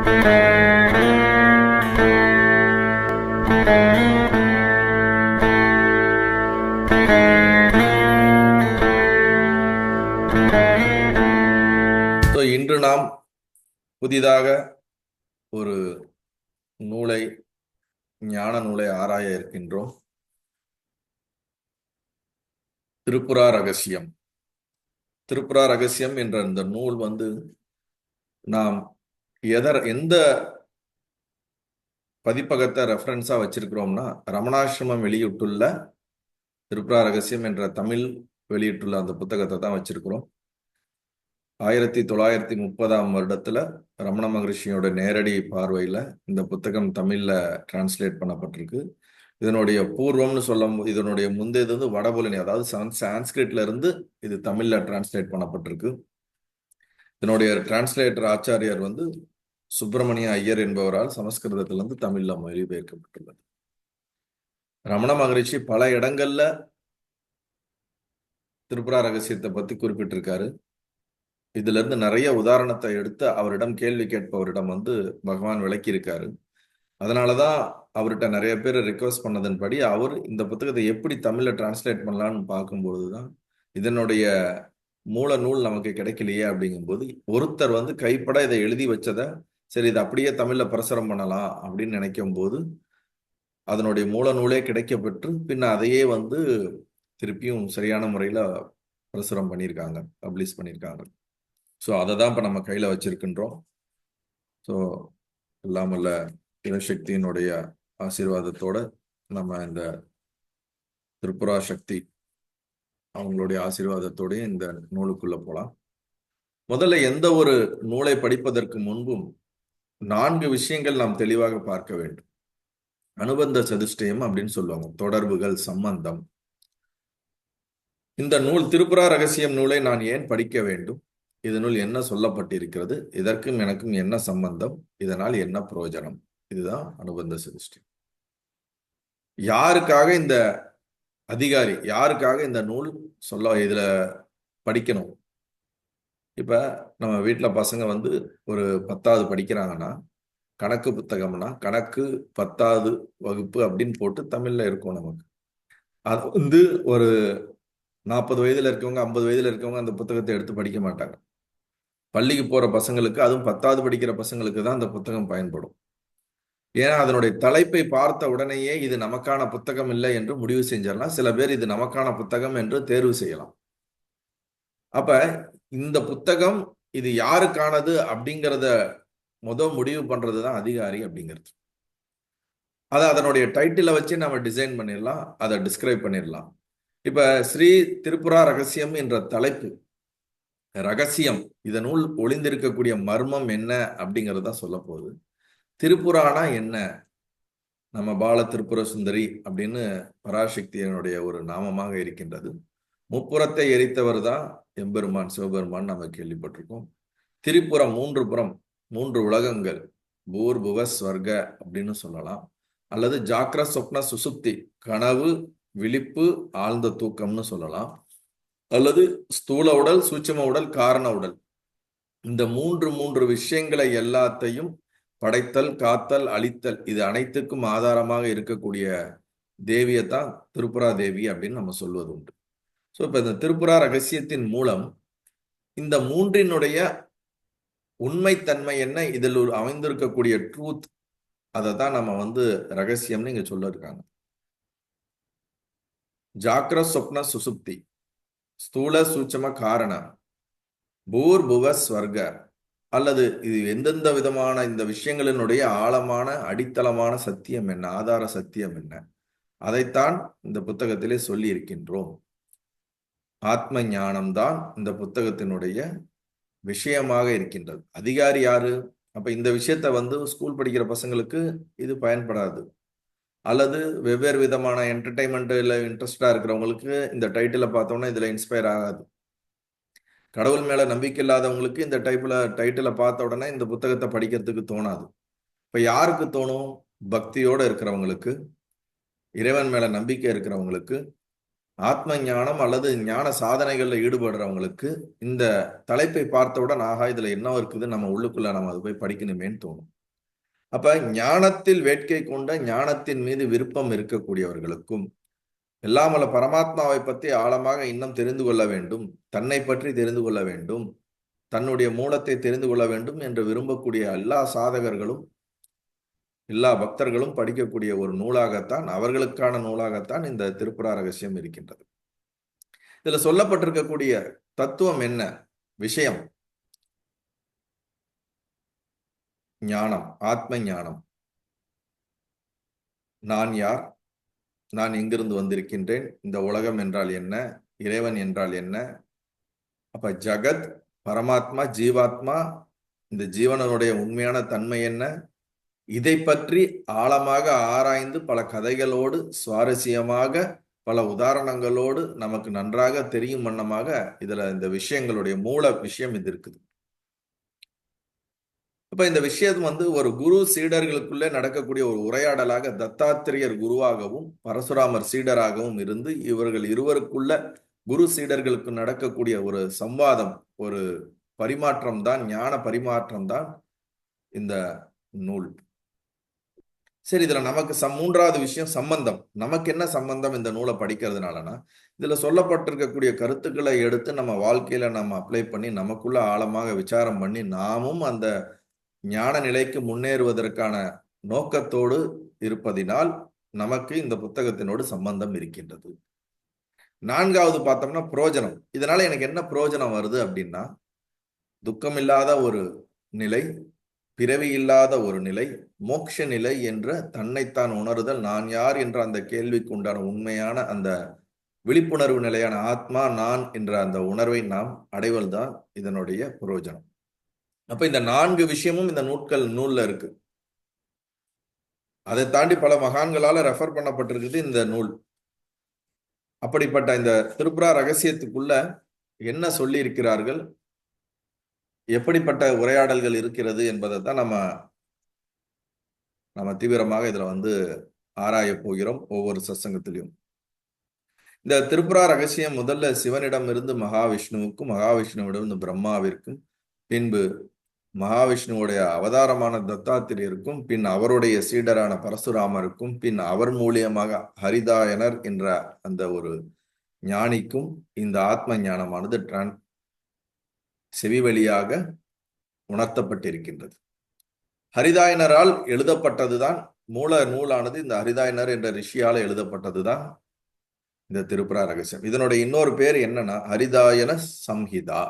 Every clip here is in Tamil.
இன்று நாம் புதிதாக ஒரு நூலை, ஞான நூலை ஆராய இருக்கின்றோம். திருப்புரா ரகசியம். திருப்புரா ரகசியம் என்ற இந்த நூல் நாம் எந்த பதிப்பகத்தை ரெஃபரன்ஸா வச்சிருக்கிறோம்னா, ரமணாசிரமம் வெளியிட்டுள்ள திருப்புரா ரகசியம் என்ற தமிழ் வெளியிட்டுள்ள அந்த புத்தகத்தை தான் வச்சிருக்கிறோம். 1930ஆம் வருடத்துல ரமண மகரிஷியோட நேரடி பார்வையில இந்த புத்தகம் தமிழ்ல டிரான்ஸ்லேட் பண்ணப்பட்டிருக்கு. இதனுடைய பூர்வம்னு இதனுடைய முந்தையது வடபொலினி, அதாவது சான்ஸ்கிரிட்ல இருந்து இது தமிழ்ல டிரான்ஸ்லேட் பண்ணப்பட்டிருக்கு. இதனுடைய டிரான்ஸ்லேட்டர் ஆச்சாரியர் சுப்பிரமணிய ஐயர் என்பவரால் சமஸ்கிருதத்திலிருந்து தமிழ்ல மொழிபெயர்க்கப்பட்டுள்ளது. ரமண மகரிஷி பல இடங்கள்ல திருப்புரா ரகசியத்தை பத்தி குறிப்பிட்டிருக்காரு. இதுல இருந்து நிறைய உதாரணத்தை எடுத்து அவரிடம் கேள்வி கேட்பவரிடம் பகவான் விளக்கி இருக்காரு. அதனாலதான் அவர்கிட்ட நிறைய பேர் ரிக்வெஸ்ட் பண்ணதன்படி அவர் இந்த புத்தகத்தை எப்படி தமிழ்ல டிரான்ஸ்லேட் பண்ணலான்னு பார்க்கும்பொழுதுதான் இதனுடைய மூல நூல் நமக்கு கிடைக்கலையே அப்படிங்கும்போது ஒருத்தர் கைப்பட இதை எழுதி வச்சதை சரி இதை அப்படியே தமிழ்ல பிரசுரம் பண்ணலாம் அப்படின்னு நினைக்கும் போது அதனுடைய மூல நூலே கிடைக்கப்பெற்று பின்ன அதையே திருப்பியும் சரியான முறையில பிரசுரம் பண்ணியிருக்காங்க, பப்ளிஷ் பண்ணியிருக்காங்க. ஸோ அதை தான் இப்போ நம்ம கையில் வச்சிருக்கின்றோம். ஸோ எல்லாம் வல்ல சிவசக்தியினுடைய ஆசீர்வாதத்தோட நம்ம இந்த திரிபுரா சக்தி அவங்களுடைய ஆசீர்வாதத்தோடய இந்த நூலுக்குள்ள போகலாம். முதல்ல எந்த ஒரு நூலை படிப்பதற்கு முன்பும் 4 விஷயங்கள் நாம் தெளிவாக பார்க்க வேண்டும். அனுபந்த சதுஷ்டயம் அப்படின்னு சொல்லுவாங்க, தொடர்புகள், சம்பந்தம். இந்த நூல் திருப்புரா ரகசியம் நூலை நான் ஏன் படிக்க வேண்டும், இதனுள் என்ன சொல்லப்பட்டிருக்கிறது, இதற்கும் எனக்கும் என்ன சம்பந்தம், இதனால் என்ன பிரயோஜனம், இதுதான் அனுபந்த சதுஷ்டயம். யாருக்காக இந்த அதிகாரி, யாருக்காக இந்த நூல் இதுல படிக்கணும்? இப்ப நம்ம வீட்டுல பசங்க ஒரு 10வது படிக்கிறாங்கன்னா கணக்கு புத்தகம்னா கணக்கு 10வது வகுப்பு அப்படின்னு போட்டு தமிழ்ல இருக்கும். நமக்கு அது ஒரு 40 வயதுல இருக்கவங்க, 50 வயதுல இருக்கவங்க அந்த புத்தகத்தை எடுத்து படிக்க மாட்டாங்க. பள்ளிக்கு போற பசங்களுக்கு, அதுவும் 10வது படிக்கிற பசங்களுக்கு தான் அந்த புத்தகம் பயன்படும். ஏன்னா அதனுடைய தலைப்பை பார்த்த உடனேயே இது நமக்கான புத்தகம் இல்லை என்று முடிவு செஞ்சிடலாம். சில பேர் இது நமக்கான புத்தகம் என்று தேர்வு செய்யலாம். அப்ப இந்த புத்தகம் இது யாருக்கானது அப்படிங்கிறத முடிவு பண்றதுதான் அதிகாரி அப்படிங்கிறது. அதை அதனுடைய டைட்டிலை வச்சு நம்ம டிசைன் பண்ணிடலாம், அதை டிஸ்கிரைப் பண்ணிடலாம். இப்ப ஸ்ரீ திரிபுரா ரகசியம் என்ற தலைப்பு, ரகசியம், இதனுள் ஒளிந்திருக்கக்கூடிய மர்மம் என்ன அப்படிங்கிறத சொல்ல போகுது. திரிபுரானா என்ன? நம்ம பால திரிபுர சுந்தரி அப்படின்னு பராசக்தியனுடைய ஒரு நாமமாக இருக்கின்றது. முப்புறத்தை எரித்தவர் தான் எம்பெருமான், சிவபெருமான் நம்ம கேள்விப்பட்டிருக்கோம். திரிபுரம் 3 புறம், 3 உலகங்கள், பூர் புவ ஸ்வர்க அப்படின்னு சொல்லலாம். அல்லது ஜாக்ர சொப்ன சுசுப்தி, கனவு, விழிப்பு, ஆழ்ந்த தூக்கம்னு சொல்லலாம். அல்லது ஸ்தூல உடல், சூட்சும உடல், காரண உடல். இந்த மூன்று விஷயங்களை எல்லாத்தையும் படைத்தல், காத்தல், அழித்தல், இது அனைத்துக்கும் ஆதாரமாக இருக்கக்கூடிய தேவியைத்தான் திரிபுரா தேவி அப்படின்னு நம்ம சொல்வது உண்டு. ஸோ இப்ப இந்த திரிபுரா ரகசியத்தின் மூலம் இந்த மூன்றினுடைய உண்மைத்தன்மை என்ன, இதில் அமைந்திருக்கக்கூடிய ட்ரூத், அதை தான் நம்ம ரகசியம்னு இங்க சொல்ல இருக்காங்க. ஜாக்ர சொப்ன சுசுப்தி, ஸ்தூல சூட்சம காரண, பூர் புவ ஸ்வர்க, அல்லது இது எந்தெந்த விதமான இந்த விஷயங்களினுடைய ஆழமான அடித்தளமான சத்தியம் என்ன, ஆதார சத்தியம் என்ன, அதைத்தான் இந்த புத்தகத்திலே சொல்லி இருக்கின்றோம். ஆத்ம ஞானம்தான் இந்த புத்தகத்தினுடைய விஷயமாக இருக்கின்றது. அதிகாரி யாரு? அப்ப இந்த விஷயத்த ஸ்கூல் படிக்கிற பசங்களுக்கு இது பயன்படாது. அல்லது வெவ்வேறு விதமான என்டர்டைன்மெண்ட்ல இன்ட்ரெஸ்டா இருக்கிறவங்களுக்கு இந்த டைட்டிலை பார்த்தோம்னா இதுல இன்ஸ்பயர் ஆகாது. கடவுள் மேல நம்பிக்கை இல்லாதவங்களுக்கு இந்த டைட்டிலை பார்த்த உடனே இந்த புத்தகத்தை படிக்கிறதுக்கு தோணாது. இப்ப யாருக்கு தோணும்? பக்தியோட இருக்கிறவங்களுக்கு, இறைவன் மேல நம்பிக்கை இருக்கிறவங்களுக்கு, ஆத்ம ஞானம் அல்லது ஞான சாதனைகள்ல ஈடுபடுறவங்களுக்கு இந்த தலைப்பை பார்த்தவுடன் ஆகா இதுல என்ன இருக்குது, நம்ம உள்ளுக்குள்ள நம்ம அதை போய் படிக்கணுமேன்னு தோணும். அப்ப ஞானத்தில் வேட்கை கொண்ட, ஞானத்தின் மீது விருப்பம் இருக்கக்கூடியவர்களுக்கும், எல்லாம் வல்ல பரமாத்மாவை பற்றி ஆழமாக இன்னும் தெரிந்து கொள்ள வேண்டும், தன்னை பற்றி தெரிந்து கொள்ள வேண்டும், தன்னுடைய மூலத்தை தெரிந்து கொள்ள வேண்டும் என்று விரும்பக்கூடிய எல்லா சாதகர்களும், எல்லா பக்தர்களும் படிக்கக்கூடிய ஒரு நூலாகத்தான், அவர்களுக்கான நூலாகத்தான் இந்த திருப்புரா ரகசியம் இருக்கின்றது. இதுல சொல்லப்பட்டிருக்கக்கூடிய தத்துவம் என்ன? விஷயம் ஞானம், ஆத்ம ஞானம். நான் யார்? நான் எங்கிருந்து வந்திருக்கின்றேன்? இந்த உலகம் என்றால் என்ன? இறைவன் என்றால் என்ன? அப்ப ஜகத், பரமாத்மா, ஜீவாத்மா, இந்த ஜீவனுடைய உண்மையான தன்மை என்ன? இதை பற்றி ஆழமாக ஆராய்ந்து பல கதைகளோடு, சுவாரஸ்யமாக பல உதாரணங்களோடு நமக்கு நன்றாக தெரியும் வண்ணமாக இதுல இந்த விஷயங்களுடைய மூல விஷயம் இது இருக்குது. அப்ப இந்த விஷயம் ஒரு குரு சீடர்களுக்குள்ளே நடக்கக்கூடிய ஒரு உரையாடலாக, தத்தாத்திரேயர் குருவாகவும் பரசுராமர் சீடராகவும் இருந்து இவர்கள் இருவருக்குள்ள குரு சீடர்களுக்கு நடக்கக்கூடிய ஒரு சம்வாதம், ஒரு பரிமாற்றம் தான், ஞான பரிமாற்றம் தான் இந்த நூல். சரி, இதுல நமக்கு மூன்றாவது விஷயம் சம்பந்தம். நமக்கு என்ன சம்பந்தம் இந்த நூலை படிக்கிறதுனாலனா, இதுல சொல்லப்பட்டிருக்கக்கூடிய கருத்துக்களை எடுத்து நம்ம வாழ்க்கையில நம்ம அப்ளை பண்ணி நமக்குள்ள ஆழமாக விசாரம் பண்ணி நாமும் அந்த ஞான நிலைக்கு முன்னேறுவதற்கான நோக்கத்தோடு இருப்பதினால் நமக்கு இந்த புத்தகத்தினோடு சம்பந்தம் இருக்கின்றது. நான்காவது பார்த்தோம்னா புரோஜனம். இதனால எனக்கு என்ன புரோஜனம் வருது அப்படின்னா, துக்கம் இல்லாத ஒரு நிலை, பிறவி இல்லாத ஒரு நிலை, மோட்ச நிலை என்ற தன்னைத்தான் உணருதல், நான் யார் என்ற அந்த கேள்விக்கு உண்டான உண்மையான அந்த விழிப்புணர்வு நிலையான ஆத்மா நான் என்ற அந்த உணர்வை நாம் அடைவதுதான் இதனுடைய புரோஜனம். அப்ப இந்த 4 விஷயமும் இந்த நூல்ல இருக்கு. அதை தாண்டி பல மகான்களால ரெஃபர் பண்ணப்பட்டிருக்குது இந்த நூல். அப்படிப்பட்ட இந்த திருப்புரா ரகசியத்துக்குள்ள என்ன சொல்லி இருக்கிறார்கள், எப்படிப்பட்ட உரையாடல்கள் இருக்கிறது என்பதை தான் நம்ம தீவிரமாக இதுல ஆராய போகிறோம் ஒவ்வொரு சத்சங்கத்திலையும். இந்த திருப்புரா ரகசியம் முதல்ல சிவனிடம் இருந்து மகாவிஷ்ணுவுக்கும், மகாவிஷ்ணுவிடம் பிரம்மாவிற்கும், பின்பு மகாவிஷ்ணுவுடைய அவதாரமான தத்தாத்திரேயருக்கும், பின் அவருடைய சீடரான பரசுராமருக்கும், பின் அவர் மூலியமாக ஹரிதாயனர் என்ற அந்த ஒரு ஞானிக்கும் இந்த ஆத்ம ஞானமானது செவி வழியாக உணர்த்தப்பட்டிருக்கின்றது. ஹரிதாயனரால் எழுதப்பட்டதுதான் மூல நூலானது. இந்த ஹரிதாயனர் என்ற ரிஷியால எழுதப்பட்டதுதான் இந்த திருப்புரா ரகசியம். இதனுடைய இன்னொரு பேர் என்னன்னா ஹரிதாயன சம்ஹிதா.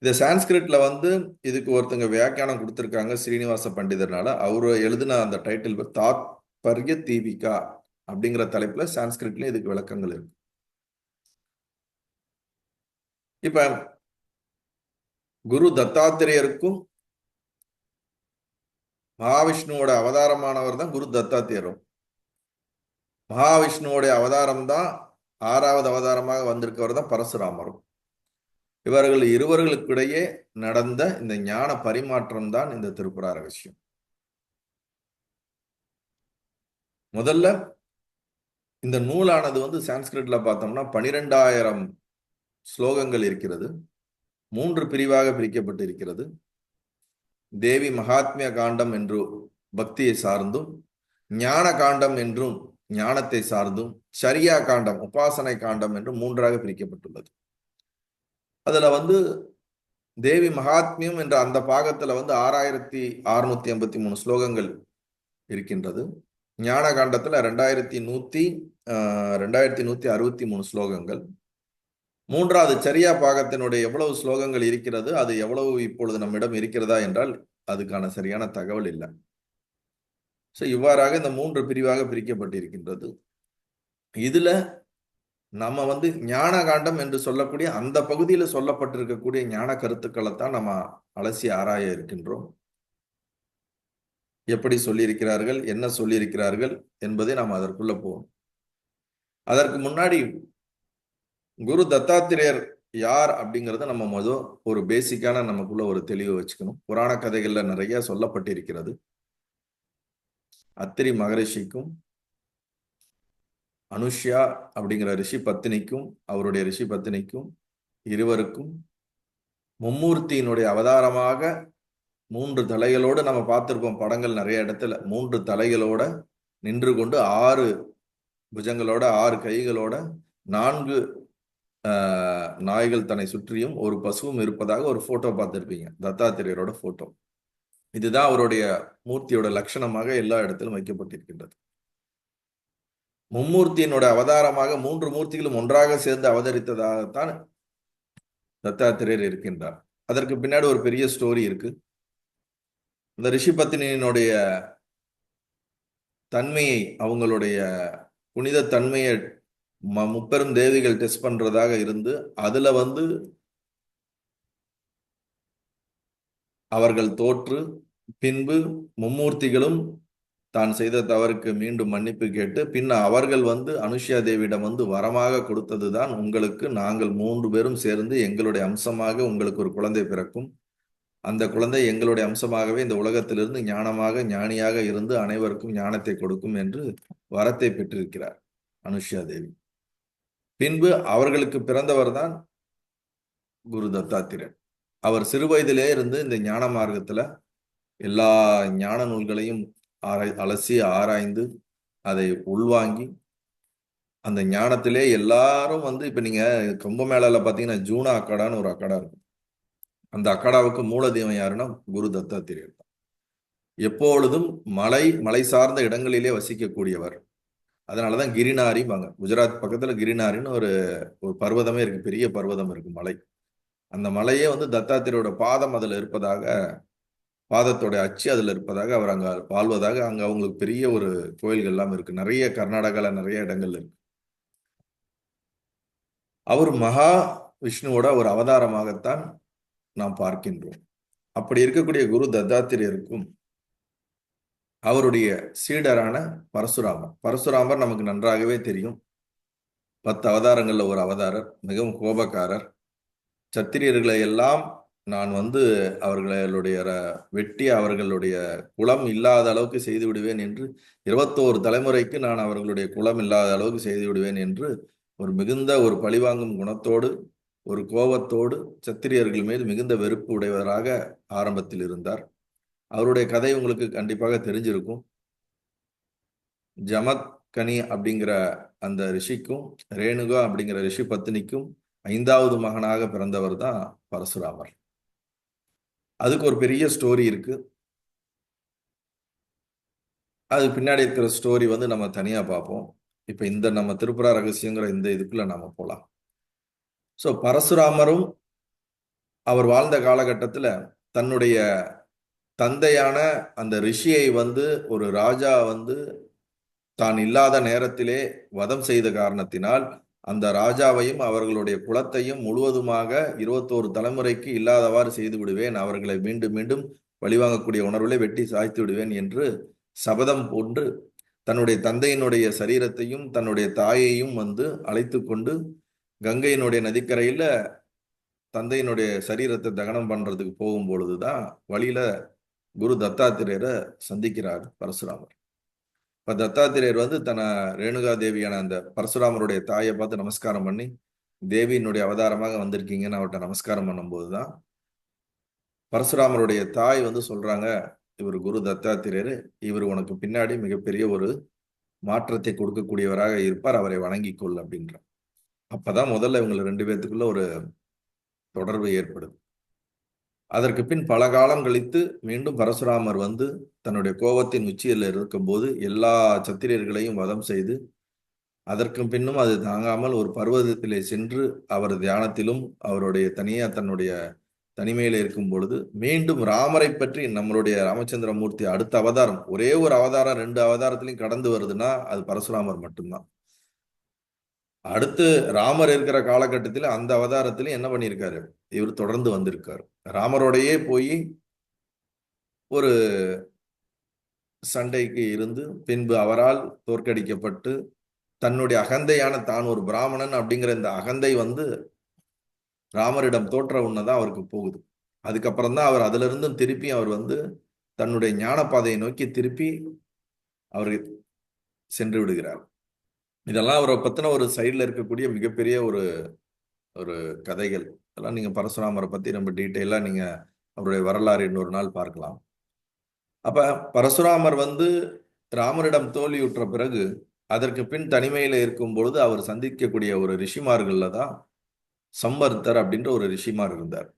இந்த சான்ஸ்கிரிட்ல இதுக்கு ஒருத்தங்க வியாக்கியானம் கொடுத்திருக்காங்க ஸ்ரீனிவாச பண்டிதர்னால. அவரு எழுதின அந்த டைட்டில் தாத்பர்ய தீபிகா அப்படிங்கிற தலைப்புல சான்ஸ்கிரிட்லயும் இதுக்கு விளக்கங்கள் இருக்கு. இப்ப குரு தத்தாத்திரேயருக்கும் மகாவிஷ்ணுவோட அவதாரமானவர் தான் குரு தத்தாத்திரேயரும். மகாவிஷ்ணுவோடைய அவதாரம் தான் 6வது அவதாரமாக வந்திருக்கவர் தான் பரசுராமரும். இவர்கள் இருவர்களுக்கிடையே நடந்த இந்த ஞான பரிமாற்றம் தான் இந்த திருப்புரா ரகசியம். முதல்ல இந்த நூலானது சான்ஸ்கிரிட்ல பார்த்தோம்னா 12,000 ஸ்லோகங்கள் இருக்கிறது. 3 பிரிவாக பிரிக்கப்பட்டு இருக்கிறது. தேவி மகாத்மிய காண்டம் என்று பக்தியை சார்ந்தும், ஞான காண்டம் என்றும் ஞானத்தை சார்ந்தும், சரியா காண்டம் உபாசனை காண்டம் என்றும் 3ஆக பிரிக்கப்பட்டுள்ளது. அதுல தேவி மகாத்மியம் என்ற அந்த பாகத்துல 6,683 ஸ்லோகங்கள் இருக்கின்றது. ஞான காண்டத்துல 2,163 ஸ்லோகங்கள். 3வது சரியா பாகத்தினுடைய எவ்வளவு ஸ்லோகங்கள் இருக்கிறது, அது எவ்வளவு இப்பொழுது நம்மிடம் இருக்கிறதா என்றால் அதுக்கான சரியான தகவல் இல்லை. இவ்வாறாக இந்த 3 பிரிவாக பிரிக்கப்பட்டிருக்கின்றது. இதுல நம்ம ஞான காண்டம் என்று சொல்லக்கூடிய அந்த பகுதியில சொல்லப்பட்டிருக்கக்கூடிய ஞான கருத்துக்களை தான் நம்ம அலசி ஆராய இருக்கின்றோம். எப்படி சொல்லியிருக்கிறார்கள், என்ன சொல்லியிருக்கிறார்கள் என்பதை நாம் அதற்குள்ள போவோம். அதற்கு முன்னாடி குரு தத்தாத்திரேயர் யார் அப்படிங்கறத நம்ம ஒரு பேசிக்கான நமக்குள்ள ஒரு தெளிவு வச்சுக்கணும். புராண கதைகள்ல நிறைய சொல்லப்பட்டிருக்கிறது. அத்திரி மகரிஷிக்கும் அனுஷ்யா அப்படிங்கிற ரிஷி பத்தினிக்கும் அவருடைய ரிஷி பத்தினிக்கும் இருவருக்கும் மும்மூர்த்தியினுடைய அவதாரமாக 3 தலைகளோடு நம்ம பார்த்திருப்போம் படங்கள் நிறைய இடத்துல. 3 தலைகளோட நின்று கொண்டு 6 புஜங்களோட 6 கைகளோட 4 நாய்கள் தன்னை சுற்றியும் ஒரு பசுவும் இருப்பதாக ஒரு போட்டோ பார்த்திருப்பீங்க, தத்தாத்திரேயரோட போட்டோ. இதுதான் அவருடைய மூர்த்தியோட லட்சணமாக எல்லா இடத்திலும் வைக்கப்பட்டிருக்கின்றது. மும்மூர்த்தியினோட அவதாரமாக 3 மூர்த்திகளும் ஒன்றாக சேர்ந்து அவதரித்ததாகத்தான் தத்தாத்திரேயர் இருக்கின்றார். அதற்கு பின்னாடி ஒரு பெரிய ஸ்டோரி இருக்கு. இந்த ரிஷி பத்தினியினுடைய தன்மையை, அவங்களுடைய புனித தன்மையை முப்பெரும் தேவிகள் டெஸ்ட் பண்றதாக இருந்து அதுல அவர்கள் தோற்று பின்பு மும்மூர்த்திகளும் தான் செய்த தவறுக்கு மீண்டும் மன்னிப்பு கேட்டு பின்ன அவர்கள் அனுஷ்யா தேவியிடம் வரமாக கொடுத்ததுதான், உங்களுக்கு நாங்கள் 3 பேரும் சேர்ந்து எங்களுடைய அம்சமாக உங்களுக்கு ஒரு குழந்தை பிறக்கும், அந்த குழந்தை எங்களுடைய அம்சமாகவே இந்த உலகத்திலிருந்து ஞானமாக ஞானியாக இருந்து அனைவருக்கும் ஞானத்தை கொடுக்கும் என்று வரத்தை பெற்றிருக்கிறார் அனுஷ்யா தேவி. பின்பு அவர்களுக்கு பிறந்தவர் தான் குரு தத்தாத்திரேயர். அவர் சிறு வயதிலே இருந்து இந்த ஞான மார்க்கத்துல எல்லா ஞான நூல்களையும் அலசி ஆராய்ந்து அதை உள்வாங்கி அந்த ஞானத்திலே எல்லாரும் இப்ப நீங்க கும்பமேளால பாத்தீங்கன்னா ஜூனா அக்காடான்னு ஒரு அக்காடா இருக்கும். அந்த அக்காடாவுக்கு மூல தெய்வம் யாருன்னா குரு தத்தாத்திரேயர் தான். எப்பொழுதும் மலை சார்ந்த இடங்களிலே வசிக்கக்கூடியவர். அதனாலதான் கிரினாரிம்பாங்க. குஜராத் பக்கத்துல கிரினாரின்னு ஒரு பர்வதமே இருக்கு, பெரிய பர்வதம் இருக்கு, மலை. அந்த மலையே தத்தாத்திரேயரோட பாதம் அதுல இருப்பதாக, பாதத்தோட அச்சு அதுல இருப்பதாக, அவர் அங்க வாழ்வதாக, அங்க அவங்களுக்கு பெரிய ஒரு கோயில்கள் எல்லாம் இருக்கு. நிறைய கர்நாடகால நிறைய இடங்கள் இருக்கு. அவர் மகா விஷ்ணுவோட ஒரு அவதாரமாகத்தான் நாம் பார்க்கின்றோம். அப்படி இருக்கக்கூடிய குரு தத்தாத்திரேயருக்கும் அவருடைய சீடரான பரசுராமர் நமக்கு நன்றாகவே தெரியும். 10 அவதாரங்கள்ல ஒரு அவதாரர், மிகவும் கோபக்காரர். சத்திரியர்களை எல்லாம் நான் அவர்களுடைய வெட்டி அவர்களுடைய குலம் இல்லாத அளவுக்கு செய்து விடுவேன் என்று, 21 தலைமுறைக்கு நான் அவர்களுடைய குலம் இல்லாத அளவுக்கு செய்து விடுவேன் என்று ஒரு மிகுந்த ஒரு பழிவாங்கும் குணத்தோடு, ஒரு கோபத்தோடு சத்திரியர்கள் மீது மிகுந்த வெறுப்பு உடையவராக ஆரம்பத்தில் இருந்தார். அவருடைய கதை உங்களுக்கு கண்டிப்பாக தெரிஞ்சிருக்கும். ஜமத்கனி அப்படிங்கிற அந்த ரிஷிக்கும் ரேணுகா அப்படிங்கிற ரிஷி பத்தினிக்கும் 5வது மகனாக பிறந்தவர் தான் பரசுராமர். அதுக்கு ஒரு பெரிய ஸ்டோரி இருக்கு. அது பின்னாடி இருக்கிற ஸ்டோரி நம்ம தனியா பார்ப்போம். இப்ப இந்த நம்ம திருப்புரா ரகசியங்கிற இந்த இதுக்குள்ள நாம போலாம். ஸோ பரசுராமரும் அவர் வாழ்ந்த காலகட்டத்துல தன்னுடைய தந்தையான அந்த ரிஷியை ஒரு ராஜா தான் இல்லாத நேரத்திலே வதம் செய்த காரணத்தினால் அந்த ராஜாவையும் அவர்களுடைய குலத்தையும் முழுவதுமாக 21 தலைமுறைக்கு இல்லாதவாறு செய்து விடுவேன், அவர்களை மீண்டும் மீண்டும் வழிவாங்கக்கூடிய உணர்வுகளை வெட்டி சாய்த்து விடுவேன் என்று சபதம் போன்று தன்னுடைய தந்தையினுடைய சரீரத்தையும் தன்னுடைய தாயையும் அழைத்து கொண்டு கங்கையினுடைய நதிக்கரையில தந்தையினுடைய சரீரத்தை தகனம் பண்றதுக்கு போகும் பொழுதுதான் வழியில குரு தத்தாத்திரேயரை சந்திக்கிறார் பரசுராமர். இப்ப தத்தாத்திரேயர் தன்னை ரேணுகா தேவியான அந்த பரசுராமருடைய தாயை பார்த்து நமஸ்காரம் பண்ணி, தேவியினுடைய அவதாரமாக வந்திருக்கீங்கன்னு அவர்கிட்ட நமஸ்காரம் பண்ணும்போதுதான் பரசுராமருடைய தாய் சொல்றாங்க, இவர் குரு தத்தாத்திரேயர், இவர் உனக்கு பின்னாடி மிகப்பெரிய ஒரு மாற்றத்தை கொடுக்கக்கூடியவராக இருப்பார், அவரை வணங்கி கொள் அப்படின்ற. அப்பதான் முதல்ல இவங்க 2 பேர்த்துக்குள்ள ஒரு தொடர்பு ஏற்படுது. அதற்கு பின் பல காலம் கழித்து மீண்டும் பரசுராமர் தன்னுடைய கோபத்தின் உச்சியில் இருக்கும்போது எல்லா சத்திரியர்களையும் வதம் செய்து அதற்கு பின்னும் அது தாங்காமல் ஒரு பர்வதத்திலே சென்று அவர் தியானத்திலும் அவருடைய தன்னுடைய தனிமையில இருக்கும் பொழுது மீண்டும் ராமரை பற்றி, நம்மளுடைய ராமச்சந்திரமூர்த்தி அடுத்த அவதாரம், ஒரே ஒரு அவதாரம் 2 அவதாரத்திலையும் கடந்து வருதுன்னா அது பரசுராமர் மட்டும்தான். அடுத்து ராமர் இருக்கிற காலகட்டத்தில் அந்த அவதாரத்திலும் என்ன பண்ணியிருக்காரு, இவர் தொடர்ந்து வந்திருக்காரு. ராமரோடையே போய் ஒரு சண்டைக்கு இருந்து பின்பு அவரால் தோற்கடிக்கப்பட்டு தன்னுடைய அகந்தையான தான் ஒரு பிராமணன் அப்படிங்கிற இந்த அகந்தை ராமரிடம் தோற்ற உடனேதான் அவருக்கு போகுது. அதுக்கப்புறம் தான் அவர் அதுல இருந்தும் திருப்பி அவர் தன்னுடைய ஞான பாதையை நோக்கி திருப்பி அவர் சென்று விடுகிறார். இதெல்லாம் அவரை பத்தின ஒரு சைடுல இருக்கக்கூடிய மிகப்பெரிய ஒரு ஒரு கதைகள். அதெல்லாம் நீங்க பரசுராமரை பத்தி ரொம்ப டீட்டெயிலா நீங்க அவருடைய வரலாறு இன்னொரு நாள் பார்க்கலாம். அப்ப பரசுராமர் வந்து ராமரிடம் தோல்வியுற்ற பிறகு அதற்கு பின் தனிமையில இருக்கும் பொழுது அவர் சந்திக்கக்கூடிய ஒரு ரிஷிமார்கள்ல தான் சம்பர்த்தர் அப்படின்ற ஒரு ரிஷிமார் இருந்தார்.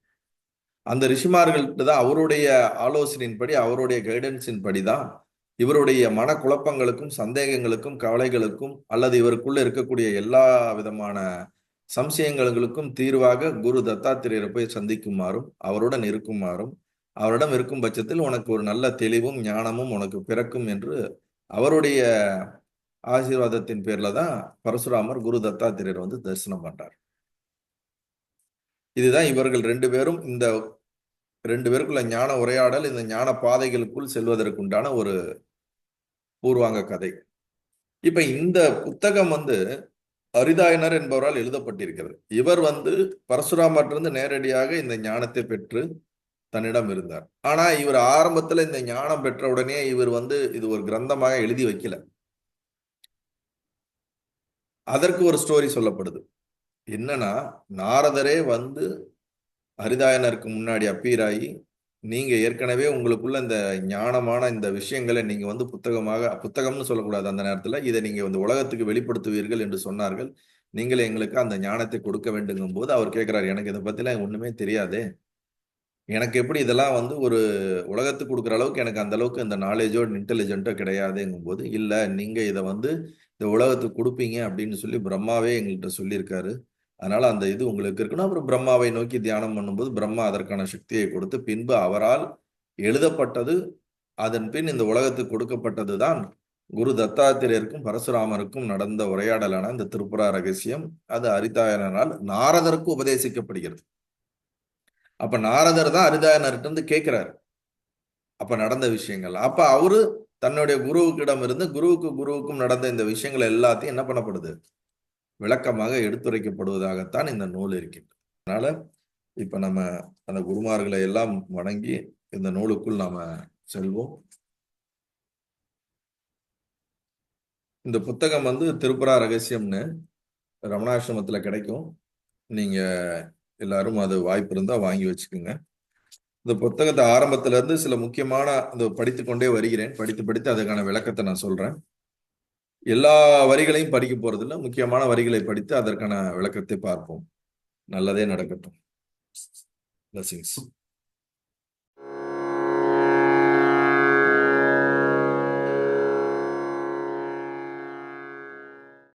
அந்த ரிஷிமார்கள்ட்ட தான் அவருடைய ஆலோசனையின்படி, அவருடைய கைடன்ஸின் படிதான் இவருடைய மனக்குழப்பங்களுக்கும் சந்தேகங்களுக்கும் கவலைகளுக்கும் அல்லது இவருக்குள்ள இருக்கக்கூடிய எல்லா விதமான சம்சயங்களுக்கும் தீர்வாக குரு தத்தாத்திரேயரை போய் சந்திக்குமாறும் அவருடன் இருக்குமாறும், அவரிடம் இருக்கும் பட்சத்தில் உனக்கு ஒரு நல்ல தெளிவும் ஞானமும் உனக்கு பிறக்கும் என்று அவருடைய ஆசீர்வாதத்தின் பேர்ல தான் பரசுராமர் குரு தத்தாத்திரேயர் வந்து தரிசனம் பண்றார். இதுதான் இவர்கள் ரெண்டு பேரும் இந்த ரெண்டு பேருக்குள்ள ஞான உரையாடல், இந்த ஞான பாதைகளுக்குள் செல்வதற்குண்டான ஒரு பூர்வாங்க கதை. இப்ப இந்த புத்தகம் வந்து அரிதாயனர் என்பவரால் எழுதப்பட்டிருக்கிறது. இவர் வந்து பரசுராமற்றிருந்து நேரடியாக இந்த ஞானத்தை பெற்று தன்னிடம் இருந்தார். ஆனா இவர் ஆரம்பத்துல இந்த ஞானம் பெற்ற உடனே இவர் வந்து இது ஒரு கிரந்தமாக எழுதி வைக்கல. அதற்கு ஒரு ஸ்டோரி சொல்லப்படுது. என்னன்னா, நாரதரே வந்து ஹரிதாயனருக்கு முன்னாடி அப்பீர் ஆகி, நீங்க ஏற்கனவே உங்களுக்குள்ள இந்த ஞானமான இந்த விஷயங்களை நீங்க வந்து புத்தகம்னு சொல்லக்கூடாது அந்த நேரத்துல, இதை நீங்க வந்து உலகத்துக்கு வெளிப்படுத்துவீர்கள் என்று சொன்னார்கள். நீங்களே எங்களுக்கு அந்த ஞானத்தை கொடுக்க வேண்டுங்கும் போது அவர் கேட்கிறார், எனக்கு இதை பத்திலாம் ஒண்ணுமே தெரியாதே, எனக்கு எப்படி இதெல்லாம் வந்து ஒரு உலகத்துக்கு கொடுக்குற அளவுக்கு எனக்கு அந்த அளவுக்கு இந்த நாலேஜோ இன்டெலிஜென்ட்டோ கிடையாதுங்கும் போது, இல்ல நீங்க இதை வந்து இந்த உலகத்துக்கு கொடுப்பீங்க அப்படின்னு சொல்லி பிரம்மாவே எங்கள்கிட்ட சொல்லியிருக்காரு. அதனால அந்த இது உங்களுக்கு இருக்குன்னா அப்புறம் பிரம்மாவை நோக்கி தியானம் பண்ணும்போது பிரம்மா அதற்கான சக்தியை கொடுத்து பின்பு அவரால் எழுதப்பட்டது, அதன் பின் இந்த உலகத்துக்கு கொடுக்கப்பட்டது தான் குரு தத்தாத்திரேயருக்கும் பரசுராமருக்கும் நடந்த உரையாடலான இந்த திருப்புரா ரகசியம். அது அரிதாயனால் நாரதருக்கு உபதேசிக்கப்படுகிறது. அப்ப நாரதர் தான் அரிதாயனர்கிட்ட இருந்து கேட்கிறார் அப்ப நடந்த விஷயங்கள். அப்ப அவரு தன்னுடைய குருவுக்கிடம் இருந்து குருவுக்கும் நடந்த இந்த விஷயங்கள் எல்லாத்தையும் என்ன பண்ணப்படுது, விளக்கமாக எடுத்துரைக்கப்படுவதாகத்தான் இந்த நூல் இருக்கின்றது. அதனால இப்ப நம்ம அந்த குருமார்களை எல்லாம் வணங்கி இந்த நூலுக்குள் நாம செல்வோம். இந்த புத்தகம் வந்து திருப்புரா ரகசியம்னு ரமணாசிரமத்துல கிடைக்கும். நீங்க எல்லாரும் அது வாய்ப்பு இருந்தா வாங்கி வச்சுக்கோங்க. இந்த புத்தகத்தை ஆரம்பத்துல இருந்து சில முக்கியமான அந்த படித்து கொண்டே வருகிறேன். படித்து படித்து அதுக்கான விளக்கத்தை நான் சொல்றேன். எல்லா வரிகளையும் படிக்க போறதில்ல, முக்கியமான வரிகளை படித்து அதற்கான விளக்கத்தை பார்ப்போம். நல்லதே நடக்கட்டும். Blessings.